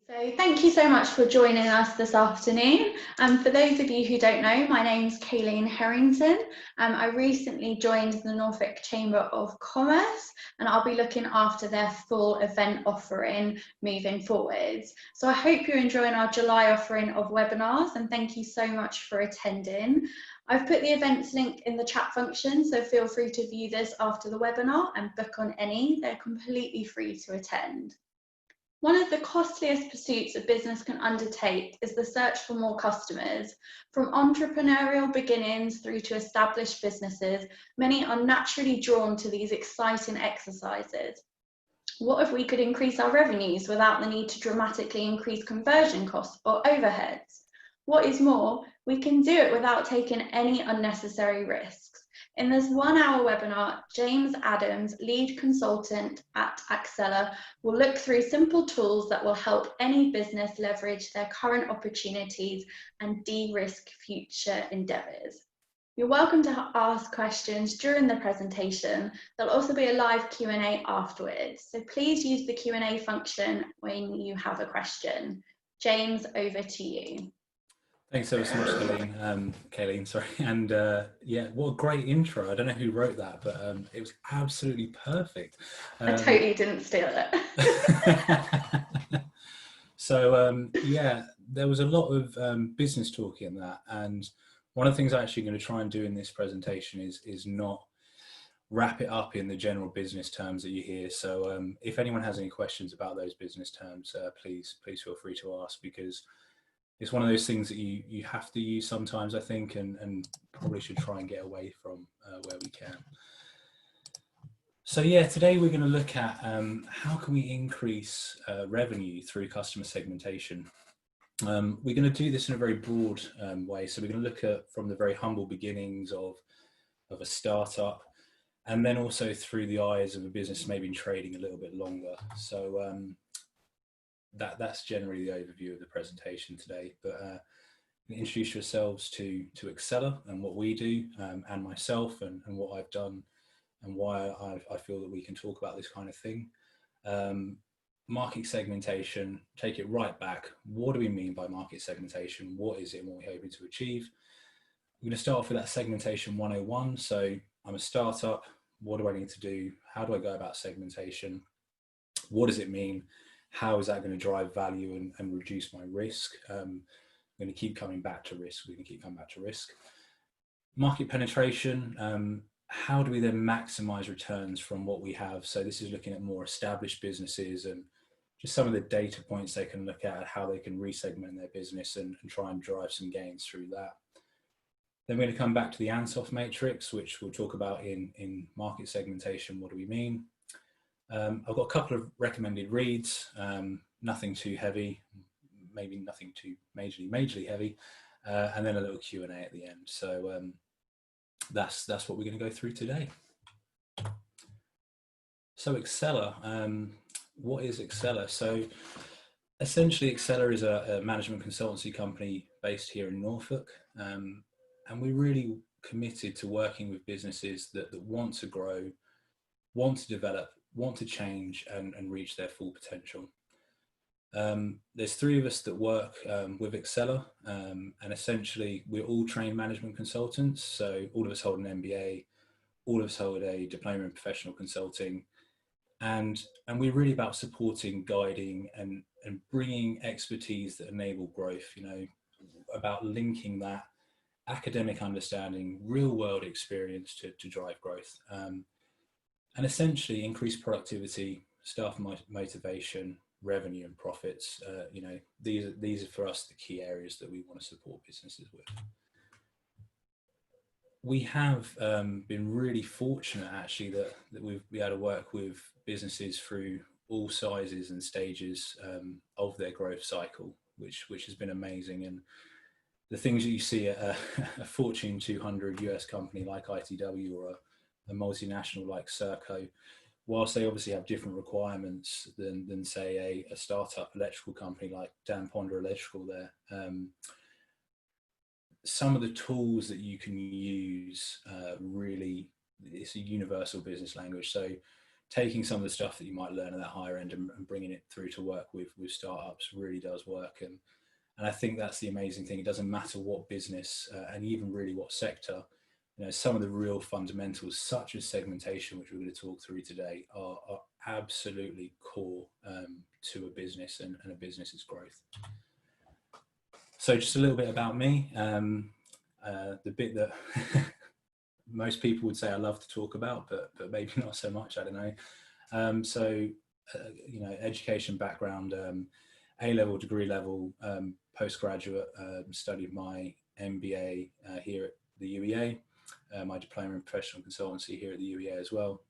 So thank you so much for joining us this afternoon. For those of you who don't know, my name's Kayleen Harrington. I recently joined the Norfolk Chamber of Commerce, and I'll be looking after their full event offering moving forwards. So I hope you're enjoying our July offering of webinars, and thank you so much for attending. I've put the events link in the chat function, so feel free to view this after the webinar and book on any. They're completely free to attend. One of the costliest pursuits a business can undertake is the search for more customers. From entrepreneurial beginnings through to established businesses, many are naturally drawn to these exciting exercises. What if we could increase our revenues without the need to dramatically increase conversion costs or overheads? What is more, we can do it without taking any unnecessary risks. In this 1 hour webinar, James Adams, lead consultant at Accela, will look through simple tools that will help any business leverage their current opportunities and de-risk future endeavours. You're welcome to ask questions during the presentation. There'll also be a live Q&A afterwards. So please use the Q&A function when you have a question. James, over to you. Thanks so much, Kayleen, sorry. And yeah, what a great intro. I don't know who wrote that, but it was absolutely perfect. I totally didn't steal it. So yeah, there was a lot of business talk in that. And one of the things I'm actually going to try and do in this presentation is not wrap it up in the general business terms that you hear. So if anyone has any questions about those business terms, please feel free to ask, because it's one of those things that you have to use sometimes, I think, and probably should try and get away from where we can. So yeah, today we're going to look at how can we increase revenue through customer segmentation. We're going to do this in a very broad way. So we're going to look at from the very humble beginnings of a startup, and then also through the eyes of a business maybe trading a little bit longer. So that's generally the overview of the presentation today. But introduce yourselves to Accela and what we do, and myself and what I've done and why I feel that we can talk about this kind of thing. Market segmentation, take it right back. What do we mean by market segmentation? What is it and what we're hoping to achieve? I'm going to start off with that segmentation 101. So I'm a startup. What do I need to do? How do I go about segmentation? What does it mean? How is that going to drive value and reduce my risk? I'm going to keep coming back to risk. We're going to keep coming back to risk. Market penetration. How do we then maximize returns from what we have? So this is looking at more established businesses and just some of the data points they can look at, how they can re-segment their business and try and drive some gains through that. Then we're going to come back to the Ansoff Matrix, which we'll talk about in market segmentation. What do we mean? I've got a couple of recommended reads, nothing too heavy, maybe nothing too majorly heavy, and then a little Q&A at the end. So that's what we're going to go through today. So Accela, what is Accela? So essentially Accela is a management consultancy company based here in Norfolk, and we're really committed to working with businesses that want to grow, want to develop, want to change and reach their full potential. There's 3 of us that work with Accela, and essentially we're all trained management consultants. So all of us hold an MBA, all of us hold a diploma in professional consulting, and we're really about supporting, guiding and bringing expertise that enable growth, you know, about linking that academic understanding, real world experience to drive growth. And essentially increase productivity, staff motivation, revenue and profits. You know, these are for us the key areas that we want to support businesses with. We have been really fortunate actually that we've been able to work with businesses through all sizes and stages of their growth cycle, which has been amazing. And the things that you see at a Fortune 200 US company like ITW or a multinational like Serco, whilst they obviously have different requirements than say a startup electrical company like Dan Ponder Electrical there, some of the tools that you can use really, it's a universal business language. So taking some of the stuff that you might learn at that higher end and bringing it through to work with startups really does work. And I think that's the amazing thing. It doesn't matter what business and even really what sector, some of the real fundamentals such as segmentation, which we're going to talk through today, are absolutely core to a business and a business's growth. So just a little bit about me, the bit that most people would say I love to talk about, but maybe not so much, I don't know. Education background, A-level, degree level, postgraduate, studied my MBA here at the UEA, my diploma in professional consultancy here at the UEA as well.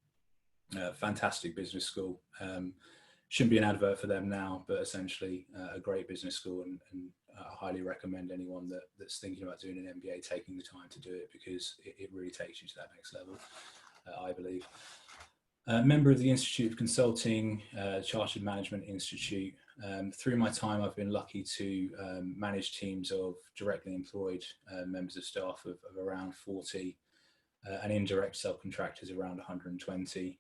Fantastic business school. Shouldn't be an advert for them now, but essentially a great business school, and I highly recommend anyone that's thinking about doing an MBA taking the time to do it, because it really takes you to that next level, I believe. Member of the Institute of Consulting, Chartered Management Institute. Through my time, I've been lucky to manage teams of directly employed members of staff of around 40 and indirect subcontractors around 120.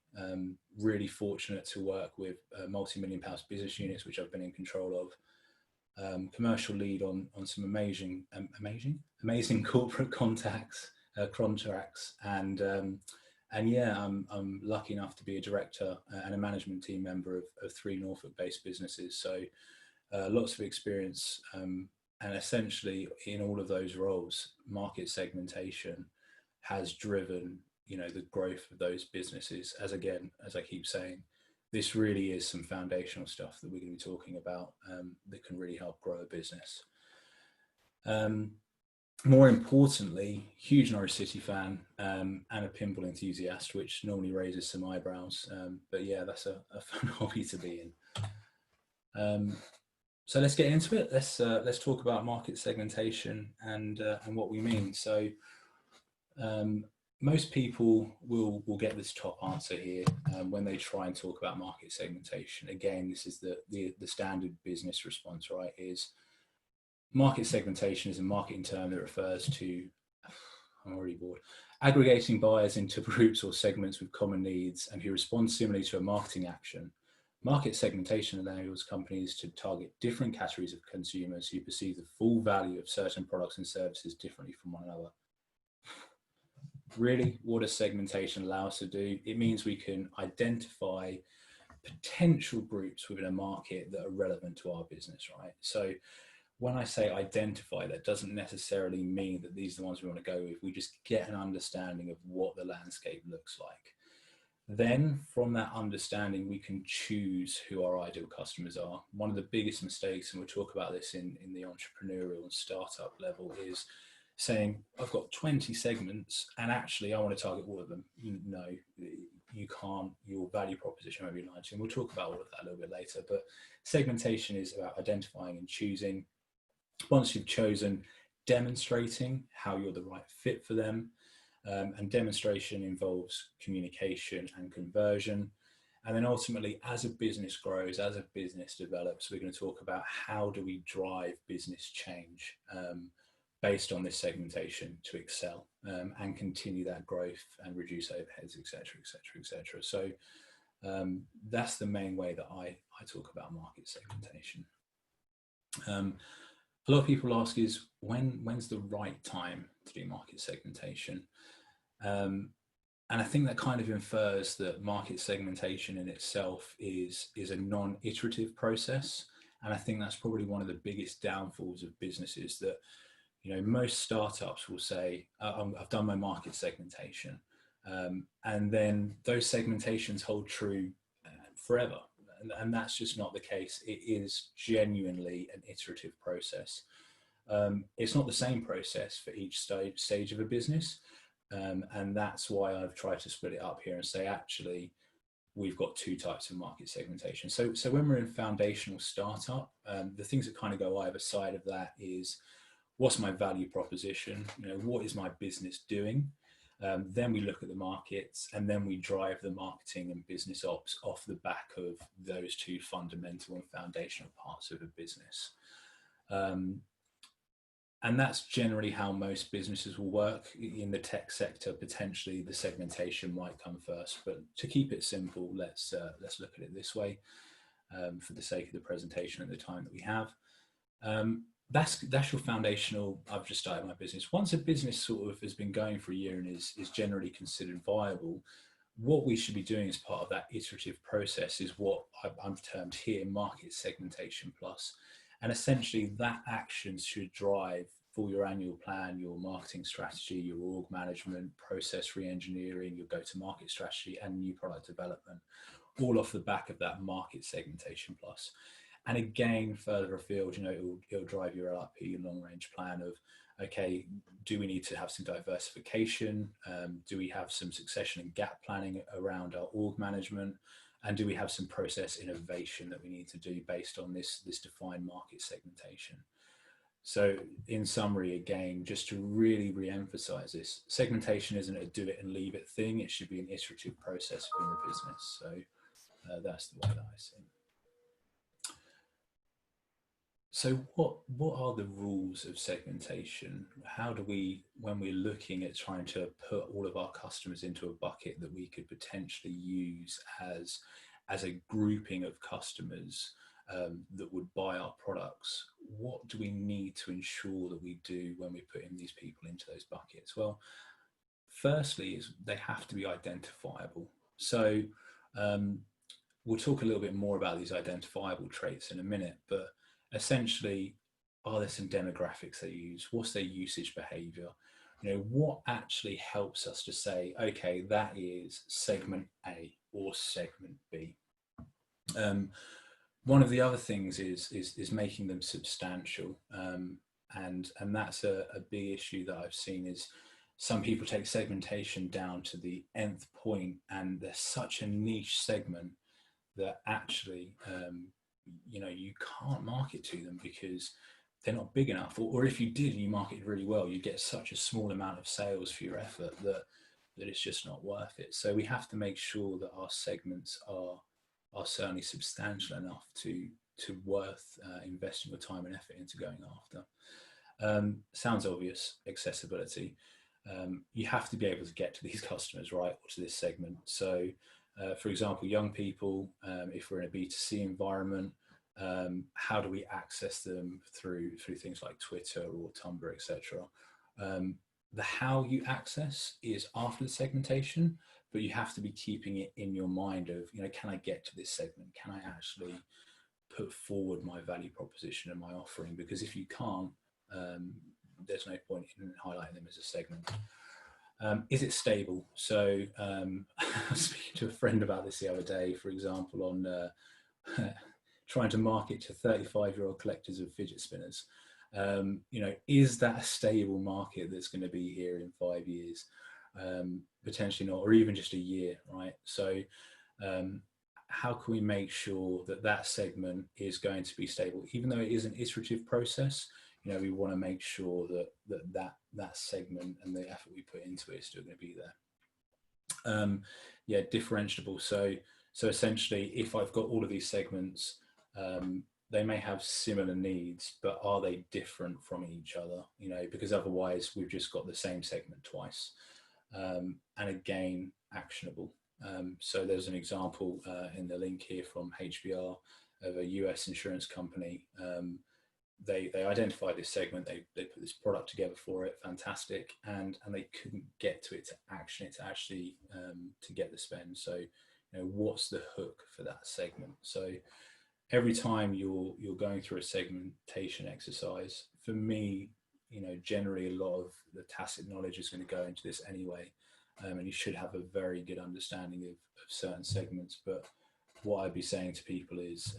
Really fortunate to work with multi-million pound business units, which I've been in control of. Commercial lead on some amazing corporate contracts, and yeah, I'm lucky enough to be a director and a management team member of 3 Norfolk-based businesses. So lots of experience, and essentially in all of those roles, market segmentation has driven, the growth of those businesses. As I keep saying, this really is some foundational stuff that we're going to be talking about that can really help grow a business. More importantly, huge Norwich City fan and a pinball enthusiast, which normally raises some eyebrows. But yeah, that's a fun hobby to be in. So let's get into it. Let's talk about market segmentation and what we mean. So most people will get this top answer here when they try and talk about market segmentation. Again, this is the standard business response, right? Is market segmentation is a marketing term that refers to, I'm already bored, aggregating buyers into groups or segments with common needs and who respond similarly to a marketing action. Market segmentation enables companies to target different categories of consumers who perceive the full value of certain products and services differently from one another. Really, what does segmentation allow us to do? It means we can identify potential groups within a market that are relevant to our business, right? So when I say identify, that doesn't necessarily mean that these are the ones we want to go with. We just get an understanding of what the landscape looks like. Then from that understanding, we can choose who our ideal customers are. One of the biggest mistakes, and we'll talk about this in the entrepreneurial and startup level, is saying, I've got 20 segments and actually I want to target all of them. No, you can't. Your value proposition won't be aligned to. And we'll talk about all of that a little bit later. But segmentation is about identifying and choosing. Once you've chosen, demonstrating how you're the right fit for them. And demonstration involves communication and conversion. And then ultimately, as a business grows, as a business develops, we're going to talk about how do we drive business change based on this segmentation to excel and continue that growth and reduce overheads, et cetera, et cetera, et cetera. So that's the main way that I talk about market segmentation. A lot of people ask is when's the right time to do market segmentation? And I think that kind of infers that market segmentation in itself is a non-iterative process. And I think that's probably one of the biggest downfalls of businesses, that most startups will say, I've done my market segmentation. And then those segmentations hold true forever. And that's just not the case. It is genuinely an iterative process. It's not the same process for each stage of a business. And that's why I've tried to split it up here and say, actually, we've got 2 types of market segmentation. So when we're in foundational startup, the things that kind of go either side of that is, what's my value proposition? What is my business doing? Then we look at the markets, and then we drive the marketing and business ops off the back of those 2 fundamental and foundational parts of a business. And that's generally how most businesses will work. In the tech sector, potentially the segmentation might come first, but to keep it simple, let's look at it this way, for the sake of the presentation and the time that we have. That's your foundational. I've just started my business. Once a business sort of has been going for a year and is generally considered viable, what we should be doing as part of that iterative process is what I've termed here market segmentation plus. And essentially that action should drive for your annual plan, your marketing strategy, your org management, process re-engineering, your go-to-market strategy, and new product development, all off the back of that market segmentation plus. And again, further afield, it'll drive your LRP, your long-range plan of, okay, do we need to have some diversification? Do we have some succession and gap planning around our org management? And do we have some process innovation that we need to do based on this defined market segmentation? So in summary, again, just to really re-emphasize this, segmentation isn't a do it and leave it thing. It should be an iterative process within the business. So that's the way that I see it. So what are the rules of segmentation? How do we, when we're looking at trying to put all of our customers into a bucket that we could potentially use as a grouping of customers that would buy our products, what do we need to ensure that we do when we're putting these people into those buckets? Well, firstly is they have to be identifiable. So we'll talk a little bit more about these identifiable traits in a minute, but essentially, are there some demographics they use? What's their usage behavior? What actually helps us to say, okay, that is segment A or segment B. One of the other things is making them substantial. And that's a big issue that I've seen is some people take segmentation down to the nth point, and they're such a niche segment that actually, you can't market to them because they're not big enough. Or if you did and you marketed really well, you get such a small amount of sales for your effort that it's just not worth it. So we have to make sure that our segments are certainly substantial enough to worth investing your time and effort into going after. Sounds obvious, accessibility. You have to be able to get to these customers, right, or to this segment. So for example, young people, if we're in a B2C environment, how do we access them through things like Twitter or Tumblr, etc. The how you access is after the segmentation, but you have to be keeping it in your mind of, can I get to this segment? Can I actually put forward my value proposition and my offering? Because if you can't, there's no point in highlighting them as a segment. Is it stable? So I was speaking to a friend about this the other day, for example, on trying to market to 35-year-old collectors of fidget spinners. Is that a stable market that's going to be here in 5 years? Potentially not, or even just a year, right? So how can we make sure that segment is going to be stable? Even though it is an iterative process, we want to make sure that segment and the effort we put into it is still going to be there. Differentiable. So essentially, if I've got all of these segments, they may have similar needs, but are they different from each other? Because otherwise we've just got the same segment twice. And again, actionable. So there's an example in the link here from HBR of a US insurance company. They identified this segment, they put this product together for it, fantastic, and they couldn't get to it to action it, to actually to get the spend. So what's the hook for that segment? So every time you're going through a segmentation exercise, for me, generally a lot of the tacit knowledge is going to go into this anyway, and you should have a very good understanding of certain segments. But what I'd be saying to people is,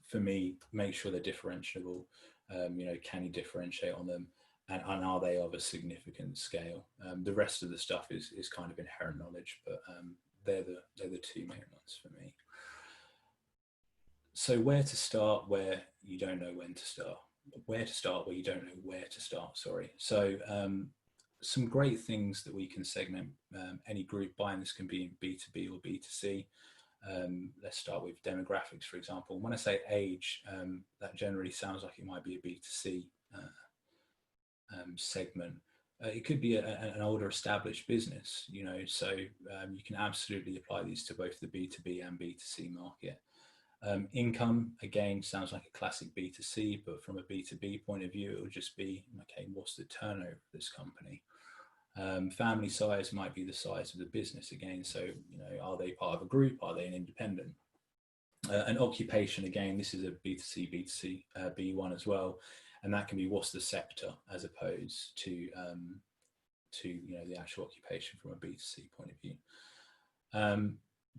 for me, make sure they're differentiable. Can you differentiate on them, and are they of a significant scale? The rest of the stuff is kind of inherent knowledge, but they're the two main ones for me. So where to start where you don't know when to start? Where to start where you don't know where to start, sorry. So some great things that we can segment any group by, and this can be in B2B or B2C. Let's start with demographics, for example. When I say age, that generally sounds like it might be a B2C segment. It could be an older established business, you know, so you can absolutely apply these to both the B2B and B2C market. Income, again, sounds like a classic B2C, but from a B2B point of view, it will just be, okay, what's the turnover of this company? Family size might be the size of the business again. So, you know, are they part of a group? Are they an independent? An occupation, again, this is a B2C, B2C, B1 as well. And that can be what's the sector as opposed to you know, the actual occupation from a B2C point of view.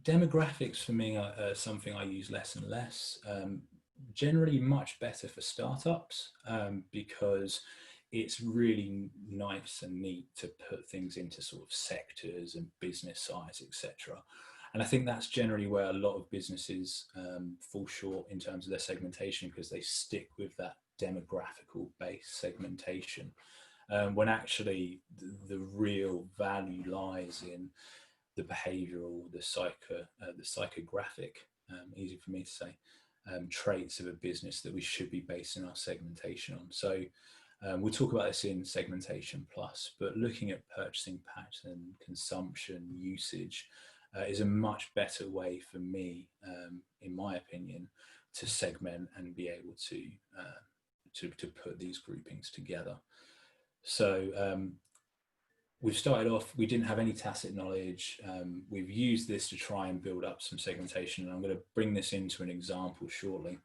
Demographics for me are something I use less and less. Generally much better for startups because it's really nice and neat to put things into sort of sectors and business size, etc. And I think that's generally where a lot of businesses fall short in terms of their segmentation, because they stick with that demographical based segmentation, when actually the real value lies in the behavioral, the psychographic, easy for me to say, traits of a business that we should be basing our segmentation on. So we'll talk about this in Segmentation Plus, but looking at purchasing pattern, consumption, usage is a much better way for me, in my opinion, to segment and be able to put these groupings together. So we've started off, we didn't have any tacit knowledge. We've used this to try and build up some segmentation, and I'm going to bring this into an example shortly.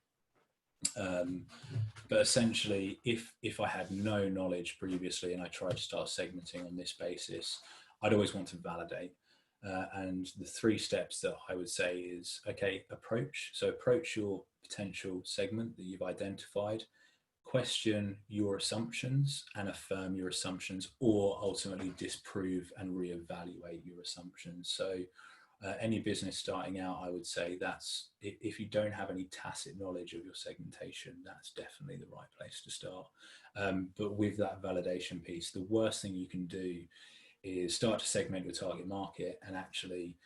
But essentially, if I had no knowledge previously and I tried to start segmenting on this basis, I'd always want to validate. And the 3 steps that I would say is, okay, approach. So approach your potential segment that you've identified, question your assumptions and affirm your assumptions, or ultimately disprove and reevaluate your assumptions. So any business starting out, I would say that's, if you don't have any tacit knowledge of your segmentation, that's definitely the right place to start. But with that validation piece, the worst thing you can do is start to segment your target market and actually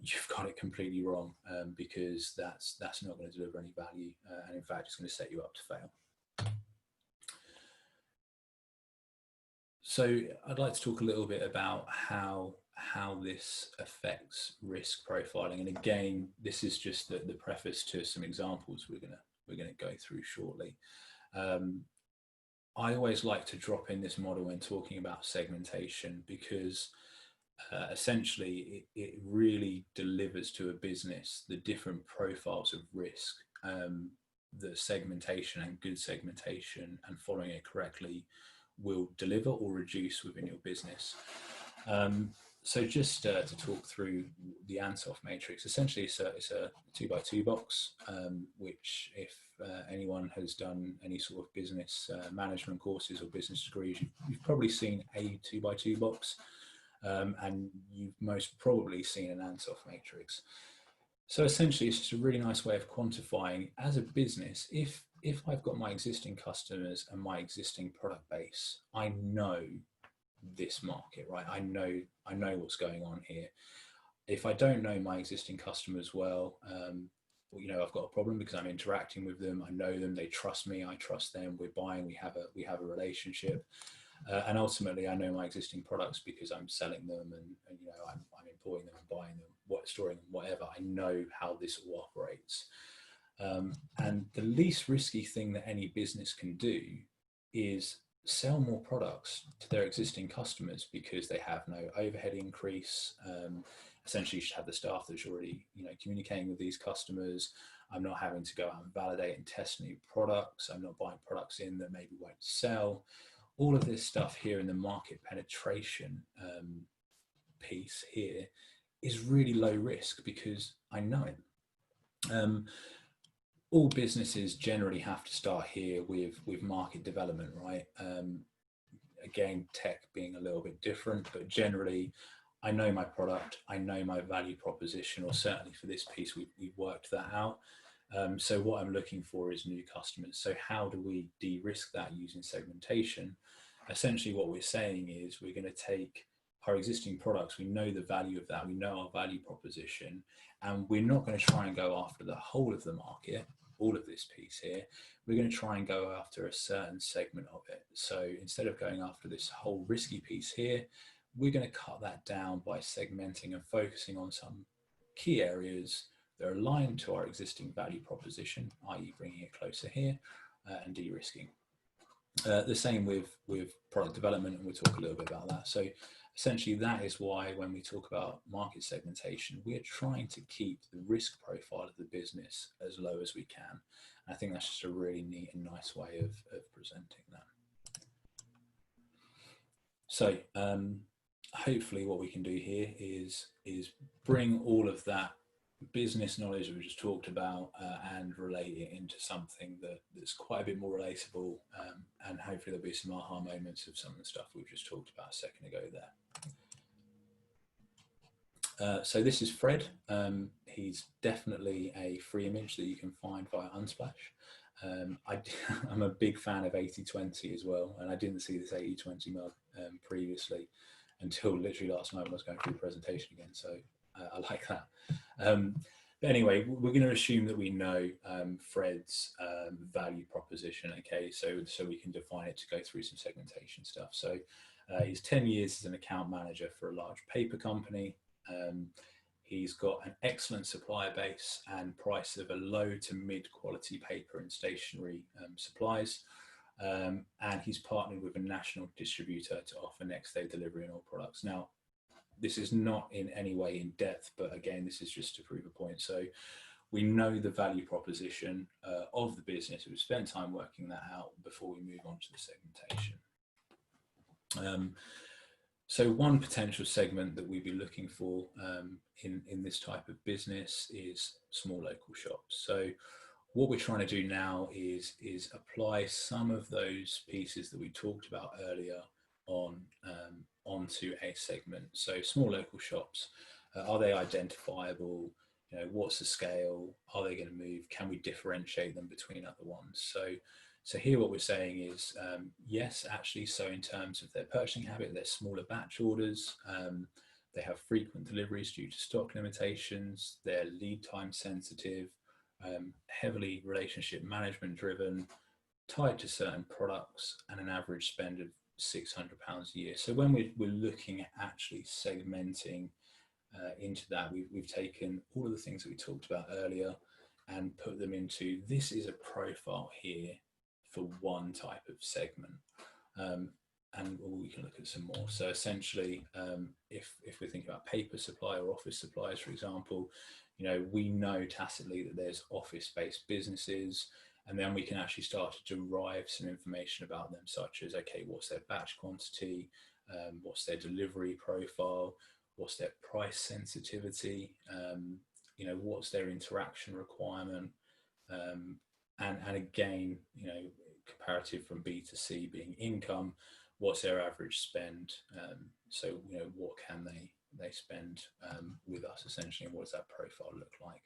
you've got it completely wrong, because that's not going to deliver any value, and in fact it's going to set you up to fail. So I'd like to talk a little bit about how this affects risk profiling, and again, this is just the preface to some examples we're gonna go through shortly. I always like to drop in this model when talking about segmentation, because essentially it really delivers to a business the different profiles of risk that segmentation and good segmentation and following it correctly will deliver or reduce within your business. So just to talk through the Ansoff Matrix, essentially it's a 2x2 box, which if anyone has done any sort of business management courses or business degrees, you've probably seen a 2x2 box, and you've most probably seen an Ansoff Matrix. So essentially it's just a really nice way of quantifying as a business, if I've got my existing customers and my existing product base, I know this market, right? I know what's going on here. If I don't know my existing customers well, you know, I've got a problem, because I'm interacting with them. I know them, they trust me, I trust them, we're buying, we have a relationship. And ultimately I know my existing products because I'm selling them and you know, I'm employing them and buying them, storing them, whatever. I know how this all operates. And the least risky thing that any business can do is sell more products to their existing customers, because they have no overhead increase. Essentially, you should have the staff that's already, you know, communicating with these customers. I'm not having to go out and validate and test new products. I'm not buying products in that maybe won't sell. All of this stuff here in the market penetration piece here is really low risk, because I know it. All businesses generally have to start here with market development, right? Again, tech being a little bit different, but generally I know my product, I know my value proposition, or certainly for this piece we've worked that out. So what I'm looking for is new customers. So how do we de-risk that using segmentation? Essentially what we're saying is we're going to take our existing products, we know the value of that, we know our value proposition, and we're not going to try and go after the whole of the market. all of this piece here, we're going to try and go after a certain segment of it. So instead of going after this whole risky piece here, we're going to cut that down by segmenting and focusing on some key areas that are aligned to our existing value proposition, i.e. bringing it closer here and de-risking. The same with product development, and we'll talk a little bit about that. So essentially that is why when we talk about market segmentation, we are trying to keep the risk profile of the business as low as we can. And I think that's just a really neat and nice way of presenting that. So hopefully what we can do here is bring all of that business knowledge that we just talked about and relate it into something that's quite a bit more relatable, and hopefully there'll be some aha moments of some of the stuff we've just talked about a second ago there. So this is Fred. He's definitely a free image that you can find via Unsplash. I'm a big fan of 80/20 as well, and I didn't see this 80/20 mug previously until literally last night when I was going through the presentation again, so I like that. But anyway, we're going to assume that we know Fred's value proposition, okay, so we can define it to go through some segmentation stuff. So he's 10 years as an account manager for a large paper company. He's got an excellent supplier base and price of a low to mid quality paper and stationery supplies. And he's partnered with a national distributor to offer next day delivery on all products. Now, this is not in any way in depth, but again, this is just to prove a point. So we know the value proposition of the business. We've spent time working that out before we move on to the segmentation. So one potential segment that we'd be looking for in this type of business is small local shops. So what we're trying to do now is apply some of those pieces that we talked about earlier onto a segment. So small local shops, are they identifiable? You know, what's the scale? Are they going to move? Can we differentiate them between other ones? So here what we're saying is, yes, actually, so in terms of their purchasing habit, they're smaller batch orders, they have frequent deliveries due to stock limitations, they're lead time sensitive, heavily relationship management driven, tied to certain products, and an average spend of £600 a year. So when we're looking at actually segmenting into that, we've taken all of the things that we talked about earlier and put them into, this is a profile here for one type of segment. And we can look at some more. So essentially, if we're thinking about paper supply or office supplies, for example, you know, we know tacitly that there's office-based businesses, and then we can actually start to derive some information about them, such as, okay, what's their batch quantity, what's their delivery profile, what's their price sensitivity, you know, what's their interaction requirement, and again, you know, comparative from B to C being income, what's their average spend, so, you know, what can they spend with us essentially, and what does that profile look like?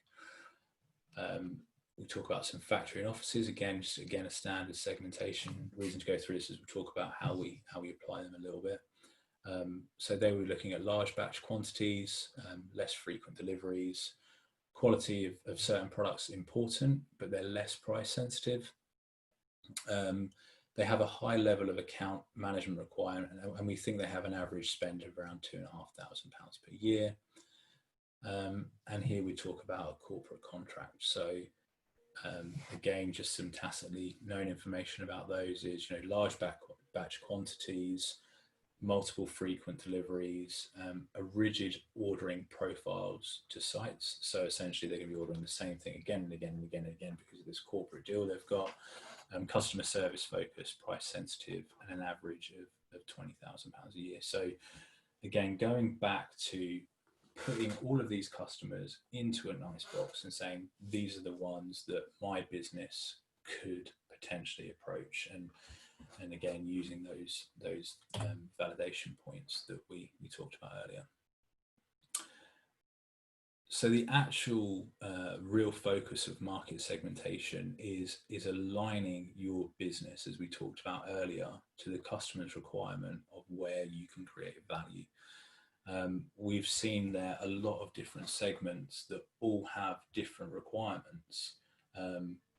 We talk about some factory and offices, again, just again a standard segmentation. The reason to go through this is we'll talk about how we apply them a little bit. So they were looking at large batch quantities, less frequent deliveries, quality of certain products important, but they're less price sensitive. They have a high level of account management requirement, and we think they have an average spend of around £2,500 per year. And here we talk about a corporate contract. So again, just some tacitly known information about those is, you know, large batch quantities, multiple frequent deliveries, a rigid ordering profiles to sites. So essentially they're going to be ordering the same thing again and again and again and again because of this corporate deal they've got. Customer service focused, price sensitive, and an average of £20,000 a year. So again, going back to putting all of these customers into a nice box and saying, these are the ones that my business could potentially approach, and again, using those validation points that we talked about earlier. So the actual real focus of market segmentation is aligning your business, as we talked about earlier, to the customer's requirement of where you can create value. We've seen there a lot of different segments that all have different requirements,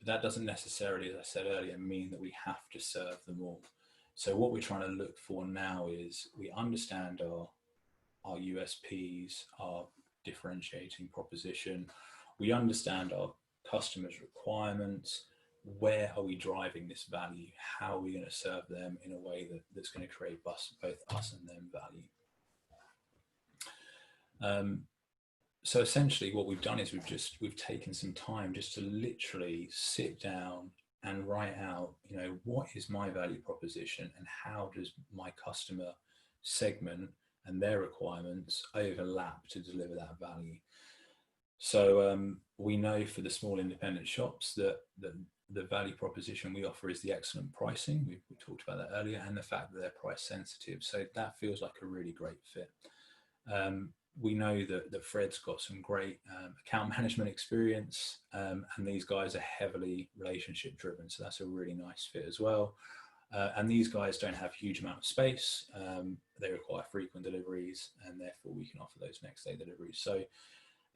that doesn't necessarily, as I said earlier, mean that we have to serve them all. So what we're trying to look for now is we understand our USPs, our differentiating proposition. We understand our customers' requirements. Where are we driving this value? How are we going to serve them in a way that's going to create both us and them value? So essentially what we've done is we've taken some time just to literally sit down and write out, you know, what is my value proposition and how does my customer segment and their requirements overlap to deliver that value. So we know for the small independent shops that the value proposition we offer is the excellent pricing. We talked about that earlier, and the fact that they're price sensitive. So that feels like a really great fit. We know that Fred's got some great account management experience, and these guys are heavily relationship driven. So that's a really nice fit as well. And these guys don't have a huge amount of space. They require frequent deliveries, and therefore we can offer those next day deliveries. So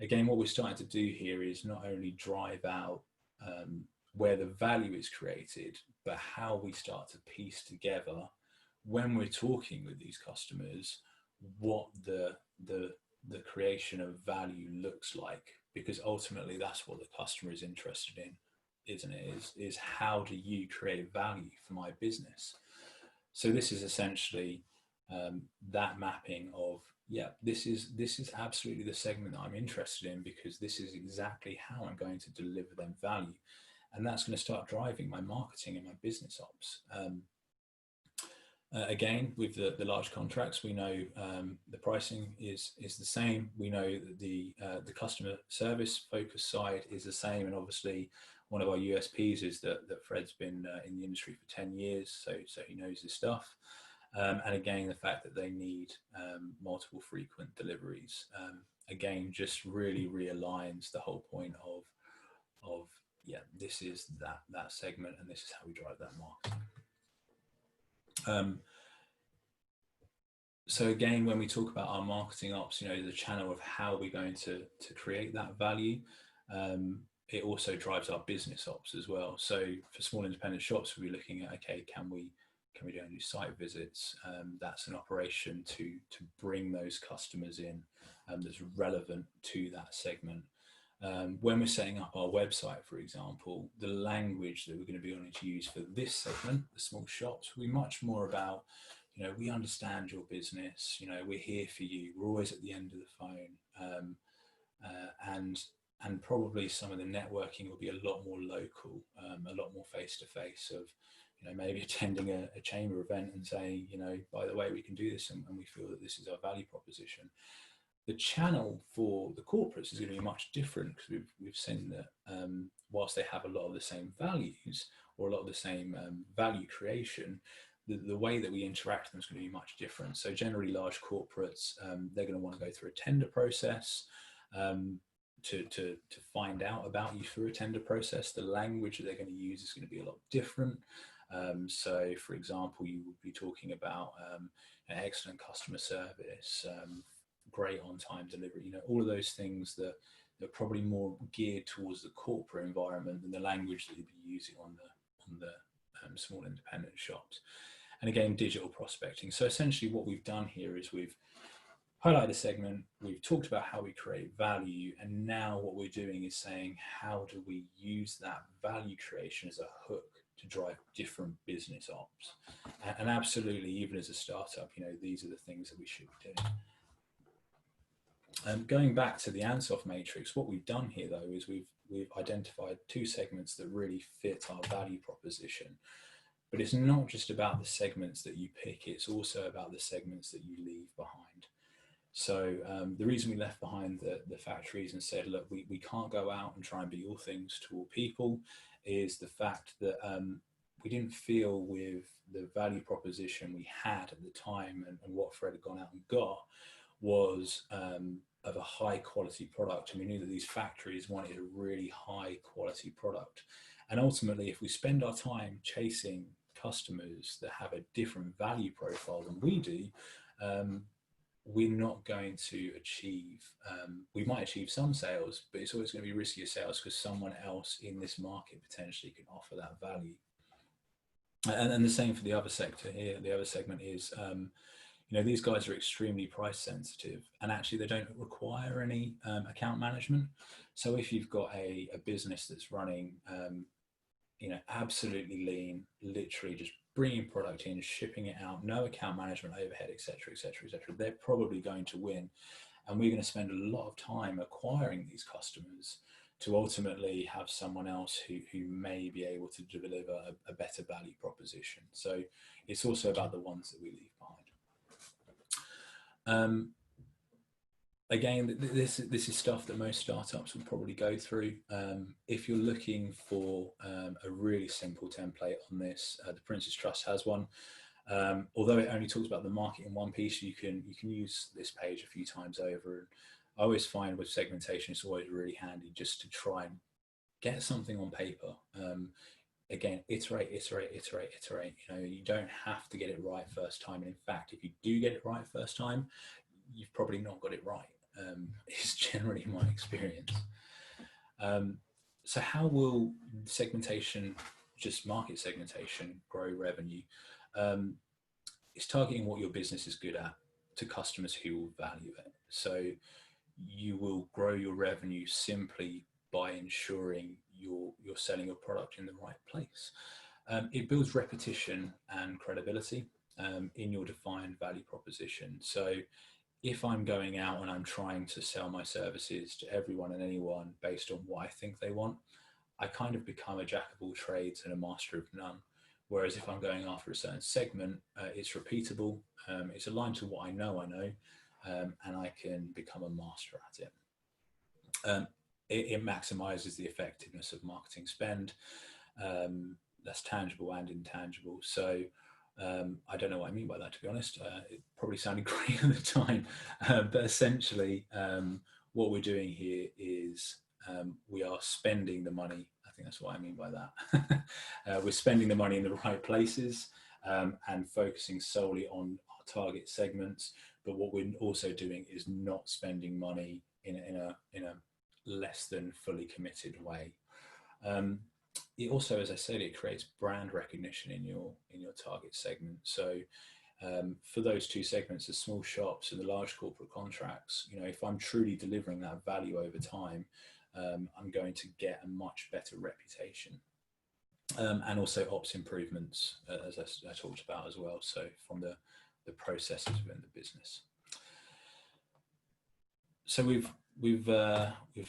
again, what we're starting to do here is not only drive out where the value is created, but how we start to piece together when we're talking with these customers, what the creation of value looks like, because ultimately that's what the customer is interested in, isn't it? Is how do you create value for my business? So this is essentially that mapping of, yeah, this is absolutely the segment that I'm interested in, because this is exactly how I'm going to deliver them value, and that's going to start driving my marketing and my business ops. Again, with the large contracts, we know the pricing is the same. We know that the customer service focus side is the same, and obviously one of our USPs is that Fred's been in the industry for 10 years, so he knows his stuff. And again, the fact that they need multiple frequent deliveries, again, just really realigns the whole point of yeah, this is that segment, and this is how we drive that marketing. So again, when we talk about our marketing ops, you know, the channel of how we're going to create that value, it also drives our business ops as well. So for small independent shops, we'll be looking at, okay, can we go and do site visits? That's an operation to bring those customers in that's relevant to that segment. When we're setting up our website, for example, the language that we're going to be wanting to use for this segment, the small shops, will be much more about, you know, we understand your business, you know, we're here for you, we're always at the end of the phone, and probably some of the networking will be a lot more local, a lot more face-to-face of, you know, maybe attending a chamber event and saying, you know, by the way, we can do this, and we feel that this is our value proposition. The channel for the corporates is going to be much different, because we've seen that whilst they have a lot of the same values or a lot of the same value creation, the way that we interact with them is going to be much different. So generally large corporates, they're going to want to go through a tender process to find out about you through a tender process. The language that they're going to use is going to be a lot different. So for example, you will be talking about an excellent customer service, great on-time delivery, you know, all of those things that are probably more geared towards the corporate environment than the language that you'll be using on the small independent shops. And again, digital prospecting. So essentially what we've done here is we've highlighted a segment, we've talked about how we create value, and now what we're doing is saying, how do we use that value creation as a hook to drive different business ops? And absolutely, even as a startup, you know, these are the things that we should be doing. Going back to the Ansoff Matrix, what we've done here though is we've identified two segments that really fit our value proposition. But it's not just about the segments that you pick, it's also about the segments that you leave behind. So the reason we left behind the factories and said, look, we can't go out and try and be all things to all people, is the fact that we didn't feel with the value proposition we had at the time and what Fred had gone out and got was of a high quality product. And we knew that these factories wanted a really high quality product. And ultimately, if we spend our time chasing customers that have a different value profile than we do, we're not going to achieve, we might achieve some sales, but it's always going to be riskier sales because someone else in this market potentially can offer that value. And the same for the other sector here. The other segment is, you know, these guys are extremely price sensitive, and actually they don't require any account management. So if you've got a business that's running, you know, absolutely lean, literally just bringing product in, shipping it out, no account management overhead, etc., etc., etc., they're probably going to win. And we're going to spend a lot of time acquiring these customers to ultimately have someone else who may be able to deliver a better value proposition. So it's also about the ones that we leave behind. Again, this is stuff that most startups will probably go through. If you're looking for a really simple template on this, the Prince's Trust has one. Although it only talks about the market in one piece, you can use this page a few times over. I always find with segmentation, it's always really handy just to try and get something on paper. Again, iterate. You know, you don't have to get it right first time. And in fact, if you do get it right first time, you've probably not got it right. Is generally my experience. So how will segmentation, just market segmentation, grow revenue? It's targeting what your business is good at to customers who will value it. So you will grow your revenue simply by ensuring you're selling your product in the right place. It builds repetition and credibility in your defined value proposition. So if I'm going out and I'm trying to sell my services to everyone and anyone based on what I think they want, I kind of become a jack of all trades and a master of none. Whereas if I'm going after a certain segment, it's repeatable, it's aligned to what I know, and I can become a master at it. It maximizes the effectiveness of marketing spend. That's tangible and intangible. So I don't know what I mean by that, to be honest. It probably sounded great at the time, but essentially what we're doing here is we are spending the money. I think that's what I mean by that. We're spending the money in the right places and focusing solely on our target segments. But what we're also doing is not spending money in a less than fully committed way. It also, as I said, it creates brand recognition in your target segment. So for those two segments, the small shops and the large corporate contracts, you know, if I'm truly delivering that value over time, I'm going to get a much better reputation. And also ops improvements, as I talked about as well. So from the processes within the business. So we've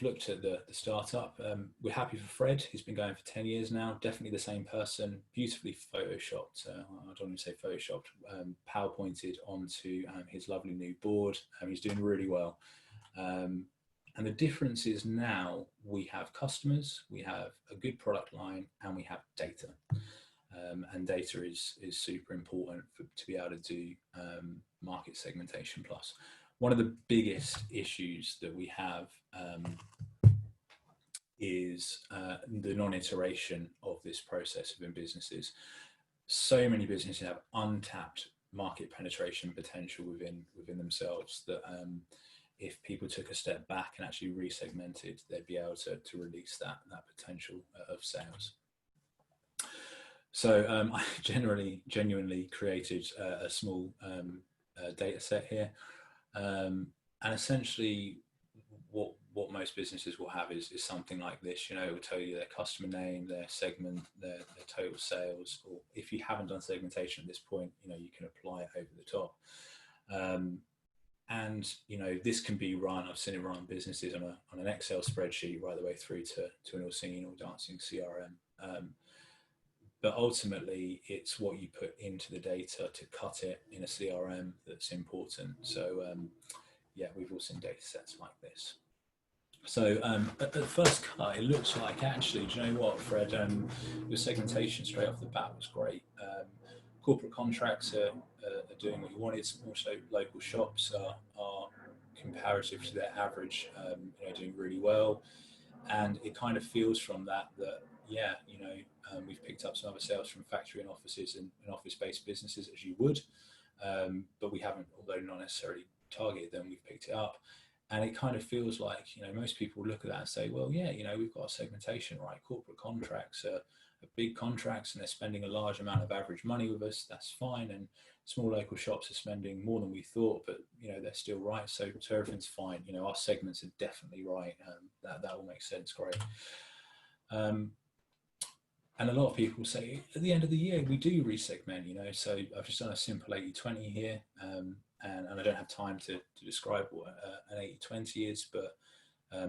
looked at the startup. We're happy for Fred. He's been going for 10 years now. Definitely the same person. Beautifully photoshopped. I don't want to say photoshopped. PowerPointed onto his lovely new board. He's doing really well. And the difference is now we have customers, we have a good product line, and we have data. And data is super important to be able to do market segmentation plus. One of the biggest issues that we have is the non-iteration of this process within businesses. So many businesses have untapped market penetration potential within themselves that if people took a step back and actually re-segmented, they'd be able to release that potential of sales. So I genuinely created a small data set here. And essentially what most businesses will have is something like this. You know, it will tell you their customer name, their segment, their total sales, or if you haven't done segmentation at this point, you know, you can apply it over the top. And you know, this can be run, I've seen it run businesses on an Excel spreadsheet right the way through to an all singing, all dancing CRM. But ultimately, it's what you put into the data to cut it in a CRM that's important. So yeah, we've all seen data sets like this. So at the first cut, it looks like, actually, do you know what, Fred, your segmentation straight off the bat was great. Corporate contracts are doing what you wanted. Also, local shops are comparative to their average, you know, doing really well. And it kind of feels from that yeah, you know, we've picked up some other sales from factory and offices and office-based businesses, as you would, but we haven't, although not necessarily targeted them, we've picked it up. And it kind of feels like, you know, most people look at that and say, well, yeah, you know, we've got a segmentation, right? Corporate contracts are big contracts and they're spending a large amount of average money with us. That's fine. And small local shops are spending more than we thought, but, you know, they're still right. So everything's fine. You know, our segments are definitely right. That all makes sense. Great. And a lot of people say at the end of the year, we do resegment, you know, so I've just done a simple 80-20 here. And I don't have time to describe what an 80-20 is, but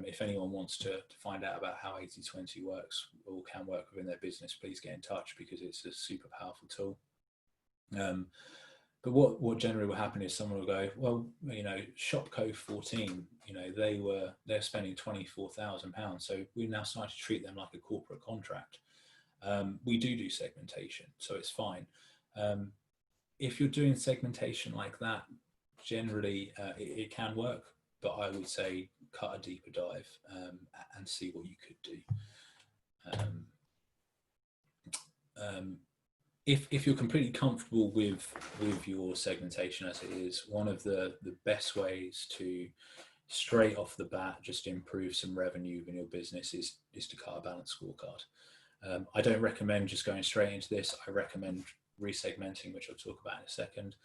if anyone wants to find out about how 80-20 works or can work within their business, please get in touch because it's a super powerful tool. But what generally will happen is someone will go, well, you know, Shopco 14, you know, they're spending £24,000, so we're now starting to treat them like a corporate contract. We do segmentation, so it's fine. If you're doing segmentation like that, generally it can work, but I would say cut a deeper dive and see what you could do. If you're completely comfortable with your segmentation as it is, one of the best ways to straight off the bat just improve some revenue in your business is to cut a balanced scorecard. I don't recommend just going straight into this. I recommend re-segmenting, which I'll talk about in a second.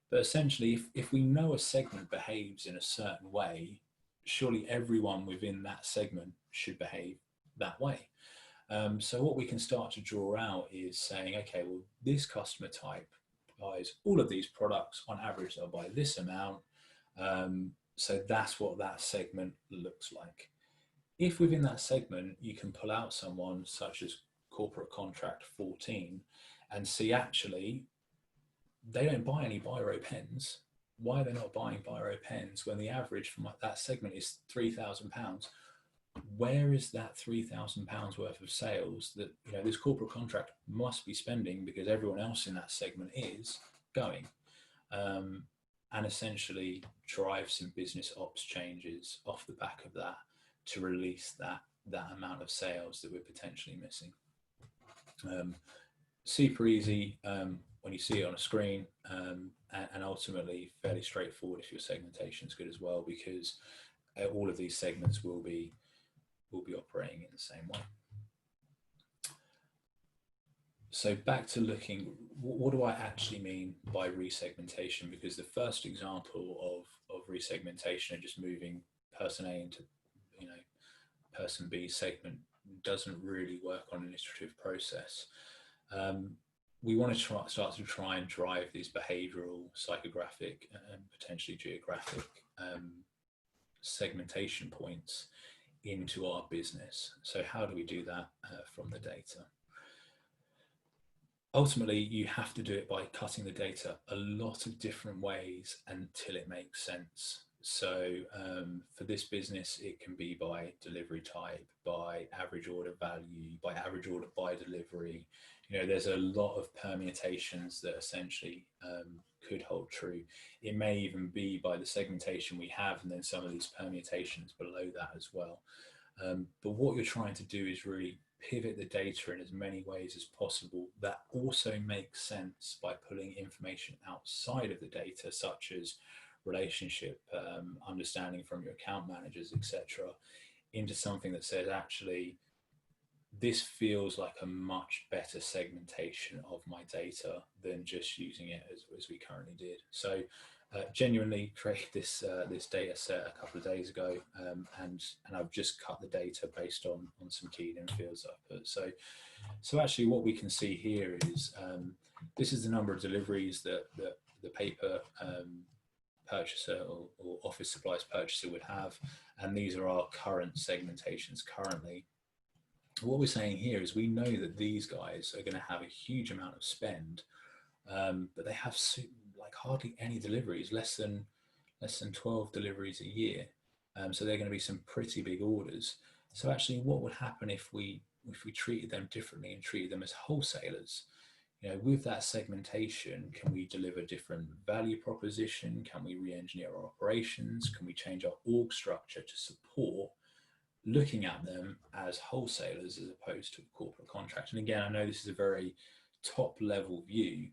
But essentially, if we know a segment behaves in a certain way, surely everyone within that segment should behave that way. So what we can start to draw out is saying, okay, well, this customer type buys all of these products. On average, they'll buy this amount. So that's what that segment looks like. If within that segment, you can pull out someone such as corporate contract 14 and see actually, they don't buy any biro pens. Why are they not buying biro pens when the average from that segment is £3,000? Where is that £3,000 worth of sales that, you know, this corporate contract must be spending because everyone else in that segment is going? And essentially drive some business ops changes off the back of that to release that amount of sales that we're potentially missing. Super easy when you see it on a screen, and ultimately fairly straightforward if your segmentation is good as well, because all of these segments will be operating in the same way. So back to looking, what do I actually mean by re-segmentation? Because the first example of re-segmentation and just moving person A into, you know, person B segment doesn't really work on an iterative process. We want to start to try and drive these behavioral, psychographic, and potentially geographic segmentation points into our business. So how do we do that from the data? Ultimately, you have to do it by cutting the data a lot of different ways until it makes sense. So for this business, it can be by delivery type, by average order value, by average order by delivery. You know, there's a lot of permutations that essentially could hold true. It may even be by the segmentation we have, and then some of these permutations below that as well. But what you're trying to do is really pivot the data in as many ways as possible that also makes sense by pulling information outside of the data, such as relationship, understanding from your account managers, etc., into something that says, actually, this feels like a much better segmentation of my data than just using it as we currently did. So genuinely created this data set a couple of days ago, and I've just cut the data based on some keyed in fields I've put. So actually what we can see here is this is the number of deliveries that the paper purchaser or office supplies purchaser would have, and these are our current segmentations currently. What we're saying here is we know that these guys are going to have a huge amount of spend, but they have like hardly any deliveries, less than 12 deliveries a year. So they're going to be some pretty big orders. So actually what would happen if we treated them differently and treated them as wholesalers? You know, with that segmentation, can we deliver different value proposition? Can we re-engineer our operations? Can we change our org structure to support looking at them as wholesalers as opposed to a corporate contract? And again, I know this is a very top level view,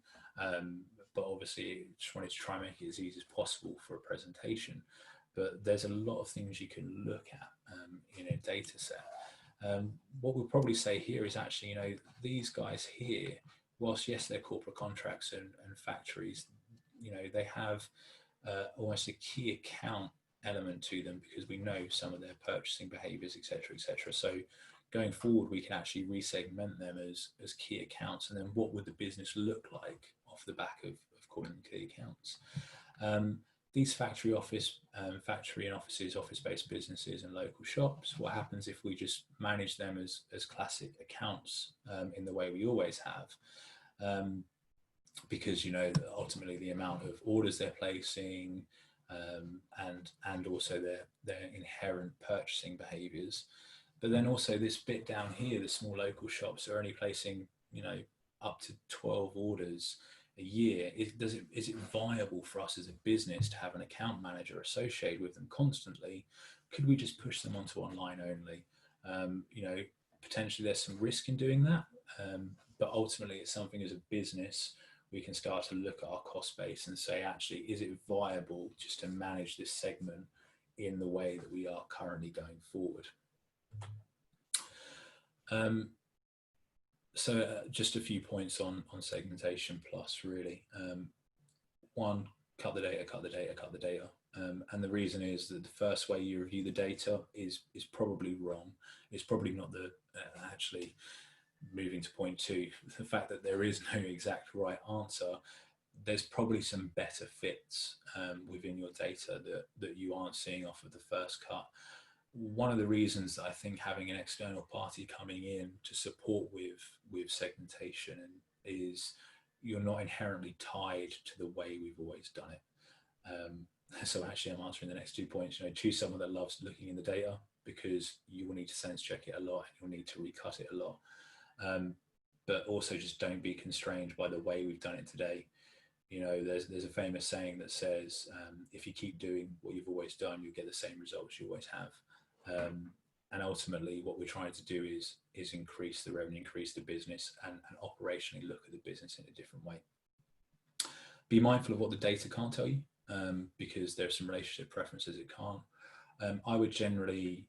but obviously just wanted to try and make it as easy as possible for a presentation. But there's a lot of things you can look at in a data set. What we'll probably say here is actually, these guys here, whilst yes, they're corporate contracts and factories, they have almost a key account element to them, because we know some of their purchasing behaviors, etc., etc. So going forward, we can actually re-segment them as key accounts, and then what would the business look like off the back of calling them key accounts. These factory and offices, office-based businesses and local shops, what happens if we just manage them as classic accounts in the way we always have? Because ultimately the amount of orders they're placing and also their inherent purchasing behaviors. But then also this bit down here, the small local shops are only placing up to 12 orders a year. Is it viable for us as a business to have an account manager associated with them constantly? Could we just push them onto online only? Potentially there's some risk in doing that, but ultimately it's something as a business we can start to look at our cost base and say, actually, is it viable just to manage this segment in the way that we are currently going forward? So just a few points on segmentation plus, really. One, cut the data. And the reason is that the first way you review the data is probably wrong. It's probably not actually moving to point two, the fact that there is no exact right answer. There's probably some better fits within your data that you aren't seeing off of the first cut. One of the reasons that I think having an external party coming in to support with segmentation is you're not inherently tied to the way we've always done it. So actually I'm answering the next 2 points. Choose someone that loves looking in the data, because you will need to sense check it a lot and you'll need to recut it a lot. But also just don't be constrained by the way we've done it today. There's a famous saying that says, if you keep doing what you've always done, you'll get the same results you always have. And ultimately what we're trying to do is increase the revenue, increase the business, and operationally look at the business in a different way. Be mindful of what the data can't tell you, because there's some relationship preferences it can't. I would generally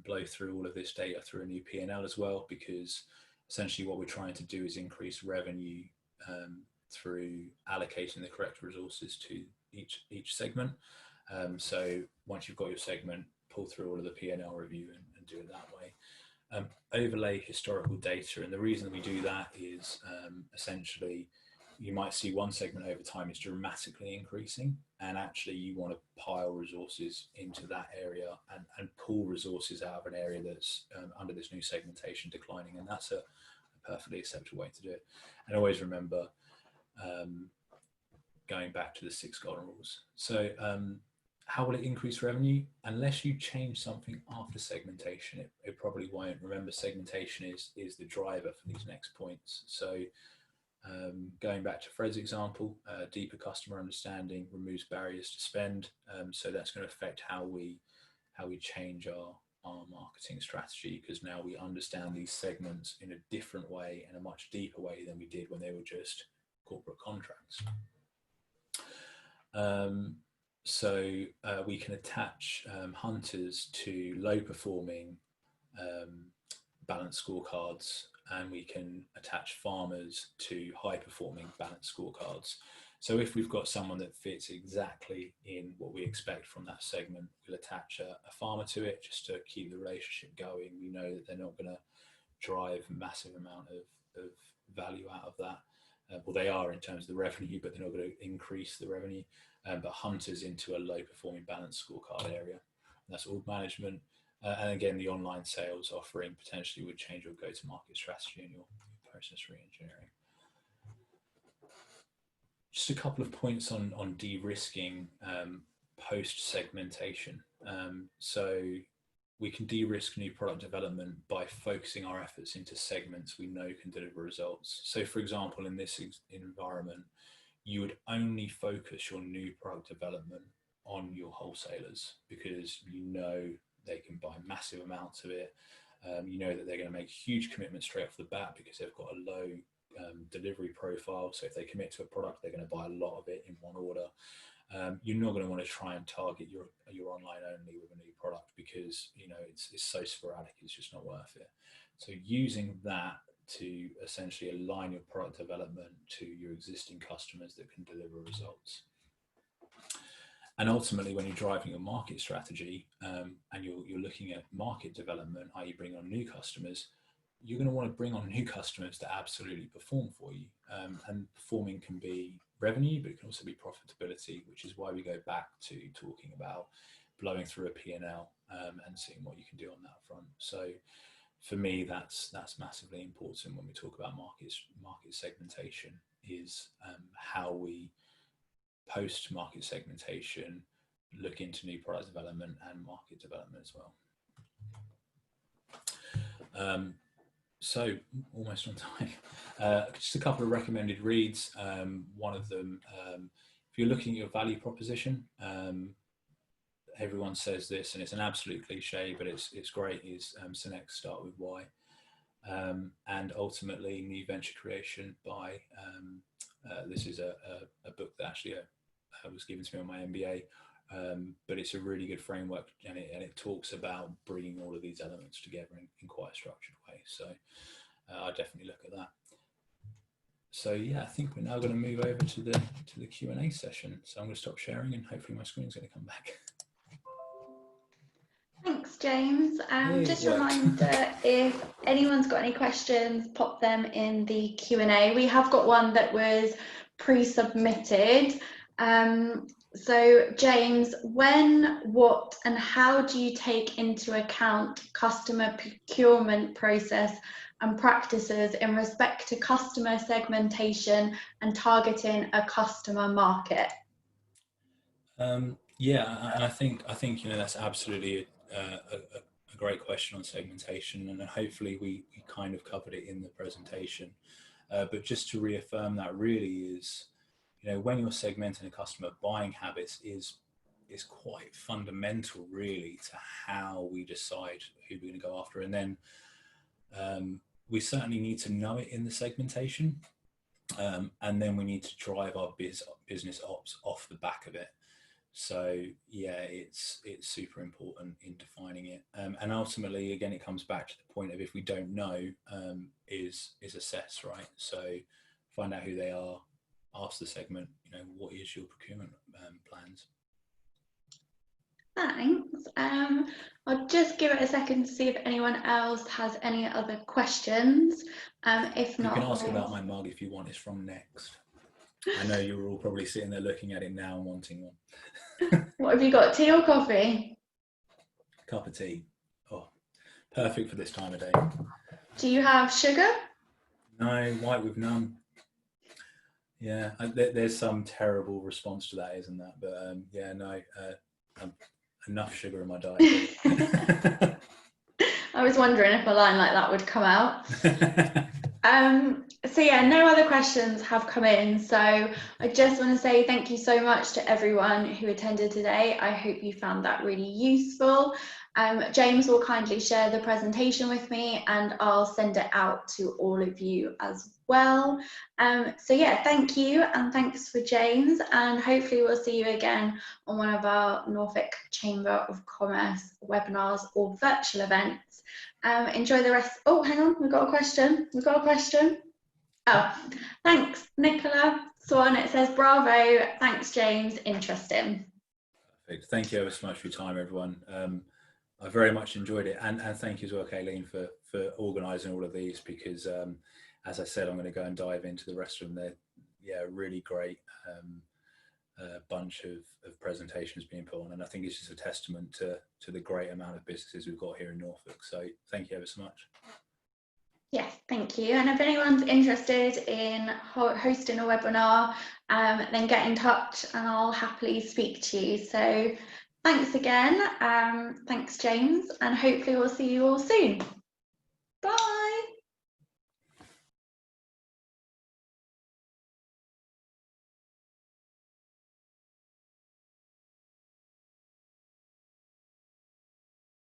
blow through all of this data through a new P&L as well, because essentially what we're trying to do is increase revenue through allocating the correct resources to each segment. So once you've got your segment, pull through all of the P&L review and do it that way. Overlay historical data, and the reason we do that is essentially you might see one segment over time is dramatically increasing, and actually you want to pile resources into that area and pull resources out of an area that's under this new segmentation declining, and that's a perfectly acceptable way to do it. And always remember, going back to the 6 golden rules. So how will it increase revenue? Unless you change something after segmentation, it probably won't. Remember, segmentation is the driver for these next points. So going back to Fred's example, deeper customer understanding removes barriers to spend. So that's going to affect how we change our marketing strategy, because now we understand these segments in a different way, in a much deeper way than we did when they were just corporate contracts. So we can attach hunters to low performing balanced scorecards, and we can attach farmers to high performing balanced scorecards. So if we've got someone that fits exactly in what we expect from that segment, we'll attach a farmer to it just to keep the relationship going. We know that they're not going to drive a massive amount of value out of that. Well, they are in terms of the revenue, but they're not going to increase the revenue. But hunters into a low performing balanced scorecard area. And that's org management. And again, the online sales offering potentially would change your go-to-market strategy and your process re-engineering. Just a couple of points on de-risking post-segmentation. So we can de-risk new product development by focusing our efforts into segments we know can deliver results. So for example, in this environment, you would only focus your new product development on your wholesalers, because you know they can buy massive amounts of it. You know that they're going to make huge commitments straight off the bat because they've got a low delivery profile. So if they commit to a product, they're going to buy a lot of it in one order. You're not going to want to try and target your online only with a new product, because it's so sporadic, it's just not worth it. So using that to essentially align your product development to your existing customers that can deliver results. And ultimately, when you're driving your market strategy and you're looking at market development, i.e. bring on new customers, you're going to want to bring on new customers that absolutely perform for you. And performing can be revenue, but it can also be profitability, which is why we go back to talking about blowing through a P&L and seeing what you can do on that front. So for me, that's massively important when we talk about market segmentation, is how we post-market segmentation look into new product development and market development as well. So almost on time. Just a couple of recommended reads. One of them, if you're looking at your value proposition, everyone says this and it's an absolute cliche, but it's great, is Synec Start With Why. And ultimately New Venture Creation by, this is a book that actually was given to me on my MBA, but it's a really good framework, and it talks about bringing all of these elements together in quite a structured way. So I definitely look at that. So yeah, I think we're now going to move over to the Q&A session. So I'm going to stop sharing, and hopefully my screen's going to come back. Thanks, James. Just a reminder, if anyone's got any questions, pop them in the Q&A. We have got one that was pre-submitted. So James, when, what, and how do you take into account customer procurement process and practices in respect to customer segmentation and targeting a customer market? Yeah, and I think that's absolutely a great question on segmentation, and hopefully we kind of covered it in the presentation. But just to reaffirm, that really is, when you're segmenting a customer, buying habits is quite fundamental really to how we decide who we're going to go after. And then we certainly need to know it in the segmentation, and then we need to drive our business ops off the back of it. So yeah, it's super important in defining it, and ultimately, again, it comes back to the point of, if we don't know, is assess, right? So find out who they are, ask the segment, what is your procurement plans? Thanks. I'll just give it a second to see if anyone else has any other questions. If not, you can ask about my mug if you want. It's from Next. I know you're all probably sitting there looking at it now and wanting one. What have you got, tea or coffee? Cup of tea. Oh, perfect for this time of day. Do you have sugar? No, white with none. Yeah, there's some terrible response to that, isn't that? But yeah, no, enough sugar in my diet. I was wondering if a line like that would come out. So yeah, no other questions have come in. So I just want to say thank you so much to everyone who attended today. I hope you found that really useful. James will kindly share the presentation with me, and I'll send it out to all of you as well. So yeah, thank you, and thanks for James, and hopefully we'll see you again on one of our Norfolk Chamber of Commerce webinars or virtual events. Enjoy the rest. Oh, hang on, we've got a question. Oh, thanks, Nicola Swan. It says, bravo, thanks, James, interesting. Perfect. Thank you ever so much for your time, everyone. I very much enjoyed it, and thank you as well, Kayleen, for organising all of these, because as I said, I'm going to go and dive into the rest of them. They're really great bunch of presentations being put on, and I think it's just a testament to the great amount of businesses we've got here in Norfolk. So thank you ever so much. Yes, thank you. And if anyone's interested in hosting a webinar, then get in touch and I'll happily speak to you. So thanks again. Thanks, James, and hopefully we'll see you all soon.